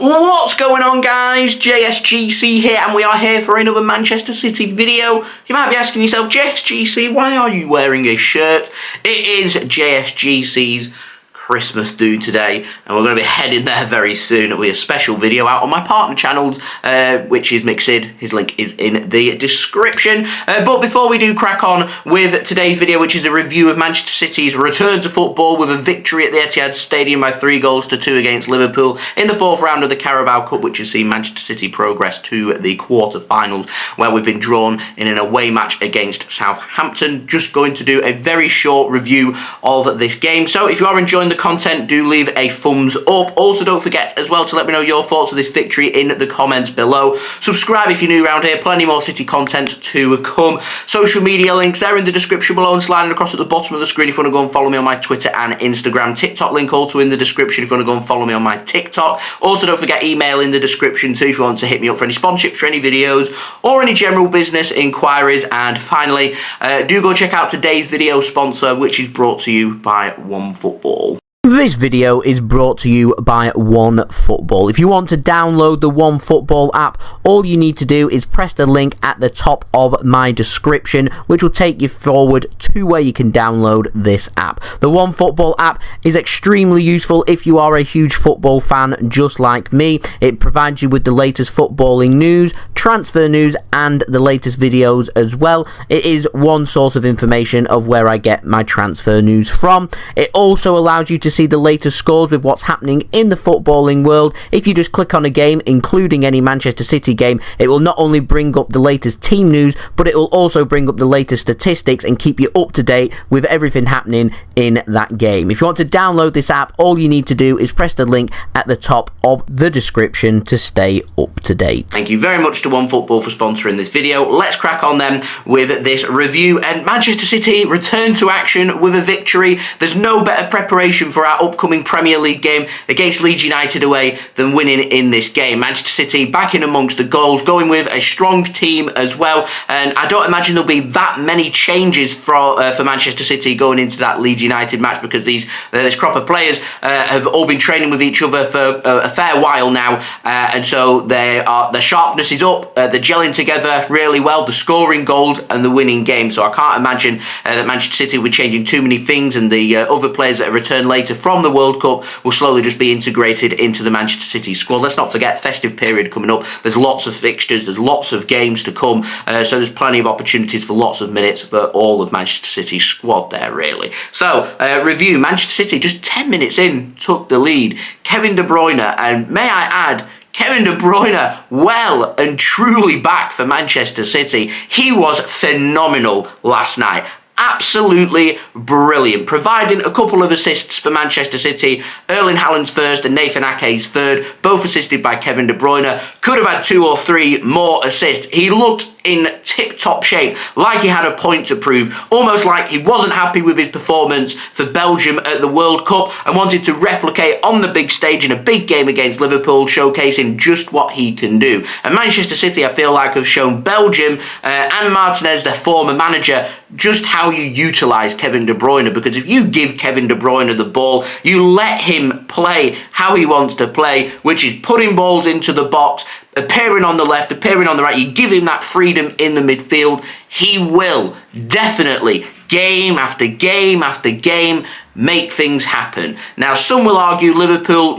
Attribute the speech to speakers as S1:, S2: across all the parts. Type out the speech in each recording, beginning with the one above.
S1: What's going on, guys? JSGC here, and we are here for another Manchester City video. You might be asking yourself, JSGC, why are you wearing a shirt? It is JSGC's Christmas do today, and we're going to be heading there very soon. It'll be a special video out on my partner channels, which is Mixid. His link is in the description. But before we do crack on with today's video, which is a review of Manchester City's return to football with a victory at the Etihad Stadium by 3-2 against Liverpool in the fourth round of the Carabao Cup, which has seen Manchester City progress to the quarter-finals, where we've been drawn in an away match against Southampton. Just going to do a very short review of this game. So if you are enjoying the content, do leave a thumbs up. Also, don't forget as well to let me know your thoughts of this victory in the comments below. Subscribe if you're new around here. Plenty more City content to come. Social media links, they're in the description below and sliding across at the bottom of the screen if you want to go and follow me on my Twitter and Instagram. TikTok link also in the description if you want to go and follow me on my TikTok. Also, don't forget email in the description too if you want to hit me up for any sponsorships for any videos or any general business inquiries. And finally, do go check out today's video sponsor, which is brought to you by OneFootball. This video is brought to you by OneFootball. If you want to download the OneFootball app, all you need to do is press the link at the top of my description, which will take you forward to where you can download this app. The OneFootball app is extremely useful if you are a huge football fan just like me. It provides you with the latest footballing news, transfer news, and the latest videos as well. It is one source of information of where I get my transfer news from. It also allows you to see the latest scores with what's happening in the footballing world. If you just click on a game, including any Manchester City game, it will not only bring up the latest team news, but it will also bring up the latest statistics and keep you up to date with everything happening in that game. If you want to download this app, all you need to do is press the link at the top of the description to stay up to date. Thank you very much to OneFootball for sponsoring this video. Let's crack on then with this review. And Manchester City return to action with a victory. There's no better preparation for our upcoming Premier League game against Leeds United away than winning in this game. Manchester City back in amongst the goals, going with a strong team as well, and I don't imagine there'll be that many changes for Manchester City going into that Leeds United match, because this crop of players have all been training with each other for a fair while now, and so their sharpness is up, they're gelling together really well, the scoring goals and the winning game. So I can't imagine that Manchester City will be changing too many things, and the other players that have returned later from the World Cup will slowly just be integrated into the Manchester City squad. Let's not forget, festive period coming up. There's lots of fixtures, there's lots of games to come, so there's plenty of opportunities for lots of minutes for all of Manchester City's squad there, really. So, review. Manchester City, just 10 minutes in, took the lead. Kevin De Bruyne, and may I add, Kevin De Bruyne, well and truly back for Manchester City. He was phenomenal last night. Absolutely brilliant, providing a couple of assists for Manchester City. Erling Haaland's first and Nathan Ake's third, both assisted by Kevin De Bruyne. Could have had 2 or 3 more assists. He looked in tip-top shape, like he had a point to prove, almost like he wasn't happy with his performance for Belgium at the World Cup and wanted to replicate on the big stage in a big game against Liverpool, showcasing just what he can do. And Manchester City, I feel like, have shown Belgium and Martinez, their former manager, just how you utilise Kevin De Bruyne, because if you give Kevin De Bruyne the ball, you let him play how he wants to play, which is putting balls into the box, appearing on the left, appearing on the right. You give him that freedom in the midfield, he will definitely, game after game after game, make things happen. Now, some will argue Liverpool,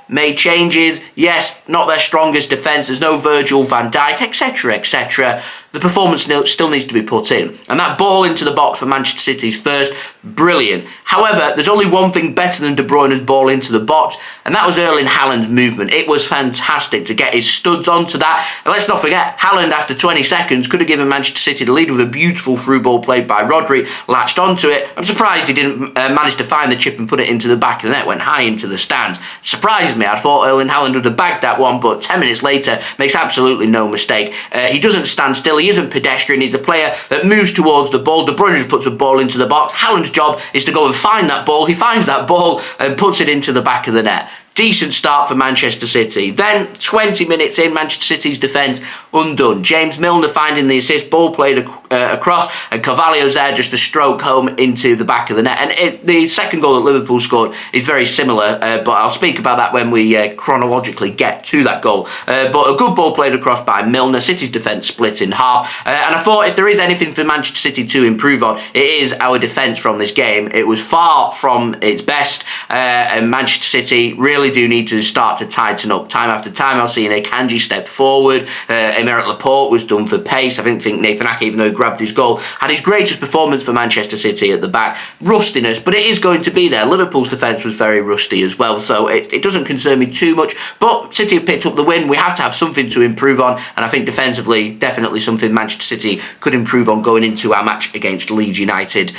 S1: made changes, yes, not their strongest defence, there's no Virgil van Dijk, etc, etc. The performance still needs to be put in. And that ball into the box for Manchester City's first, brilliant. However, there's only one thing better than De Bruyne's ball into the box, and that was Erling Haaland's movement. It was fantastic to get his studs onto that. And let's not forget, Haaland, after 20 seconds, could have given Manchester City the lead with a beautiful through ball played by Rodri, latched onto it. I'm surprised he didn't manage to find the chip and put it into the back of the net, went high into the stands. Surprises me. I thought Erling Haaland would have bagged that one, but 10 minutes later, makes absolutely no mistake. He doesn't stand still. He isn't pedestrian. He's a player that moves towards the ball. De Bruyne just puts a ball into the box. Haaland's job is to go and find that ball. He finds that ball and puts it into the back of the net. Decent start for Manchester City. Then 20 minutes in, Manchester City's defence undone. James Milner finding the assist, ball played across, and Carvalho's there just to stroke home into the back of the net. And the second goal that Liverpool scored is very similar, but I'll speak about that when we chronologically get to that goal. But a good ball played across by Milner. City's defence split in half. And I thought if there is anything for Manchester City to improve on, it is our defence from this game. It was far from its best, and Manchester City really do need to start to tighten up time after time. I've seen Akanji step forward. Aymeric Laporte was done for pace. I didn't think Nathan Ake, even though he grabbed his goal, had his greatest performance for Manchester City at the back. Rustiness, but it is going to be there. Liverpool's defence was very rusty as well, so it doesn't concern me too much. But City have picked up the win. We have to have something to improve on, and I think defensively, definitely something Manchester City could improve on going into our match against Leeds United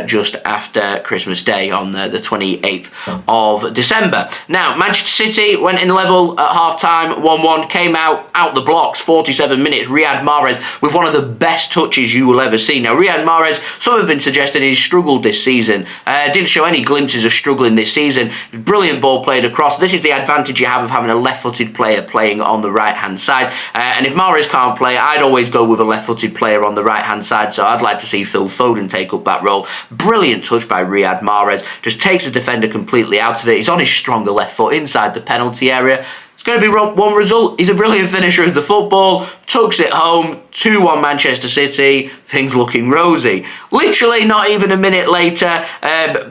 S1: just after Christmas Day on the 28th of December. Now, Manchester City went in level at half-time, 1-1, came out the blocks, 47 minutes, Riyad Mahrez with one of the best touches you will ever see. Now, Riyad Mahrez, some have been suggesting he's struggled this season. Didn't show any glimpses of struggling this season. Brilliant ball played across. This is the advantage you have of having a left-footed player playing on the right-hand side. And if Mahrez can't play, I'd always go with a left-footed player on the right-hand side, so I'd like to see Phil Foden take up that role. Brilliant touch by Riyad Mahrez. Just takes the defender completely out of it. He's on his stronger left foot inside the penalty area. It's going to be one result. He's a brilliant finisher of the football. Tucks it home. 2-1 Manchester City. Things looking rosy. Literally not even a minute later,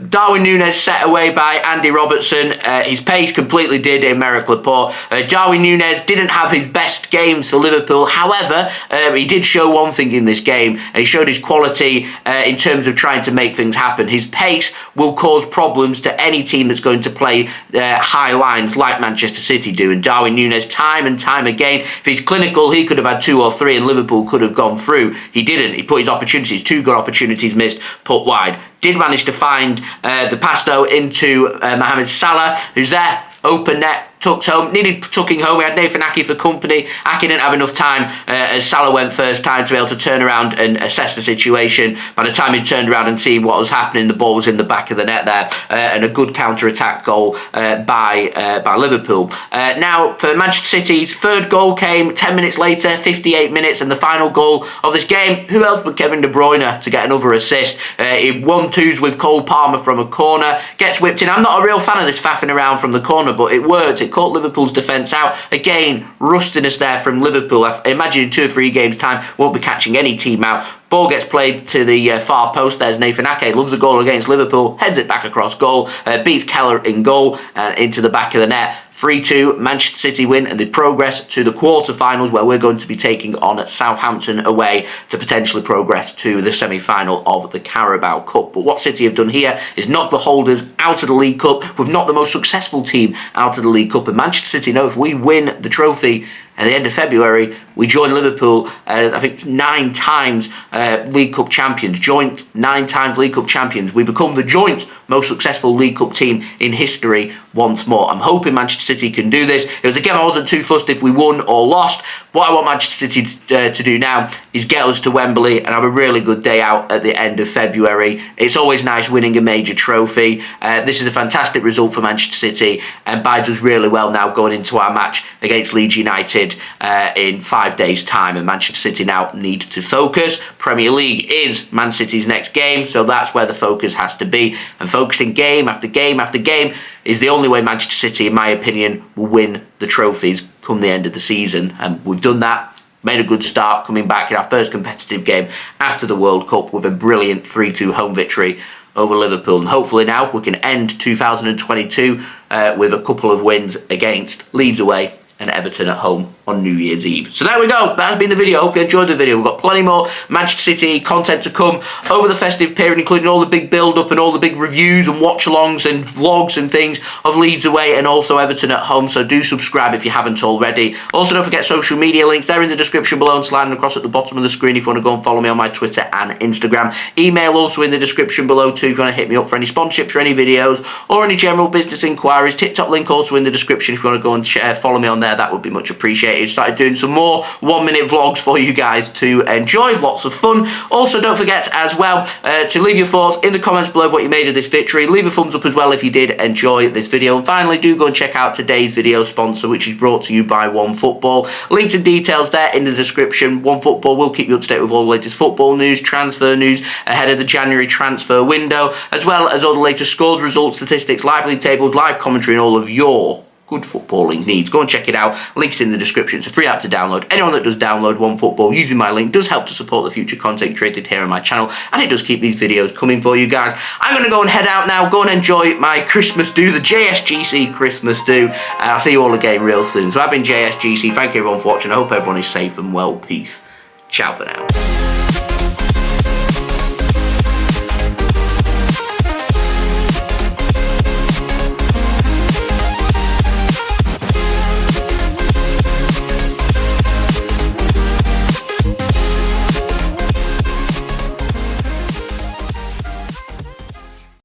S1: Darwin Nunez set away by Andy Robertson. His pace completely did Aymeric Laporte. Darwin Nunez didn't have his best games for Liverpool. However, he did show one thing in this game. He showed his quality in terms of trying to make things happen. His pace will cause problems to any team that's going to play high lines like Manchester City do. And Darwin Nunez, time and time again, if he's clinical, he could have had 2 or 3 and Liverpool could have gone through. He didn't. He put his opportunities, 2 good opportunities missed, put wide. Did manage to find the pass though into Mohamed Salah, who's there, open net, tucked home, needed tucking home. We had Nathan Ake for company. Ake didn't have enough time as Salah went first time to be able to turn around and assess the situation. By the time he turned around and seen what was happening, the ball was in the back of the net there, and a good counter-attack goal by Liverpool. Now, for Manchester City's third goal came 10 minutes later, 58 minutes, and the final goal of this game. Who else but Kevin De Bruyne to get another assist? He 1-2s with Cole Palmer from a corner, gets whipped in. I'm not a real fan of this faffing around from the corner, but it worked. It caught Liverpool's defence out. Again, rustiness there from Liverpool. I imagine in 2 or 3 games' time, won't be catching any team out. Ball gets played to the far post. There's Nathan Ake. Loves a goal against Liverpool. Heads it back across goal. Beats Keller in goal into the back of the net. 3-2. Manchester City win and they progress to the quarter-finals where we're going to be taking on Southampton away to potentially progress to the semi-final of the Carabao Cup. But what City have done here is knock the holders out of the League Cup. We've knocked the most successful team out of the League Cup. And Manchester City know if we win the trophy at the end of February, we join Liverpool as, I think, 9 times League Cup champions. Joint 9 times League Cup champions. We become the joint most successful League Cup team in history once more. I'm hoping Manchester City can do this. It was a game I wasn't too fussed if we won or lost. What I want Manchester City to do now is get us to Wembley and have a really good day out at the end of February. It's always nice winning a major trophy. This is a fantastic result for Manchester City and bides us really well now going into our match against Leeds United in 5 days' time. And Manchester City now need to focus. Premier League is Man City's next game, so that's where the focus has to be. And focusing game after game after game is the only way Manchester City, in my opinion, will win the trophies come the end of the season. And we've done that. Made a good start coming back in our first competitive game after the World Cup with a brilliant 3-2 home victory over Liverpool. And hopefully now we can end 2022 with a couple of wins against Leeds away and Everton at home on New Year's Eve. So there we go. That has been the video. Hope you enjoyed the video. We've got plenty more Manchester City content to come over the festive period, including all the big build-up and all the big reviews and watch-alongs and vlogs and things of Leeds away and also Everton at home. So do subscribe if you haven't already. Also, don't forget social media links. They're in the description below and sliding across at the bottom of the screen if you want to go and follow me on my Twitter and Instagram. Email also in the description below too if you want to hit me up for any sponsorships or any videos or any general business inquiries. TikTok link also in the description if you want to go and follow me on there. there, that would be much appreciated. Started doing some more 1-minute vlogs for you guys to enjoy. Lots of fun. Also, don't forget as well to leave your thoughts in the comments below what you made of this victory. Leave a thumbs up as well if you did enjoy this video. And finally, do go and check out today's video sponsor, which is brought to you by OneFootball. Links and details there in the description. OneFootball will keep you up to date with all the latest football news, transfer news ahead of the January transfer window, as well as all the latest scores, results, statistics, live league tables, live commentary, and all of your good footballing needs. Go and check it out. Links in the description. It's a free app to download. Anyone that does download OneFootball using my link does help to support the future content created here on my channel, and it does keep these videos coming for you guys. I'm going to go and head out now, go and enjoy my Christmas do, the JSGC Christmas do. I'll see you all again real soon. So I've been JSGC. Thank you everyone for watching. I hope everyone is safe and well. Peace. Ciao for now.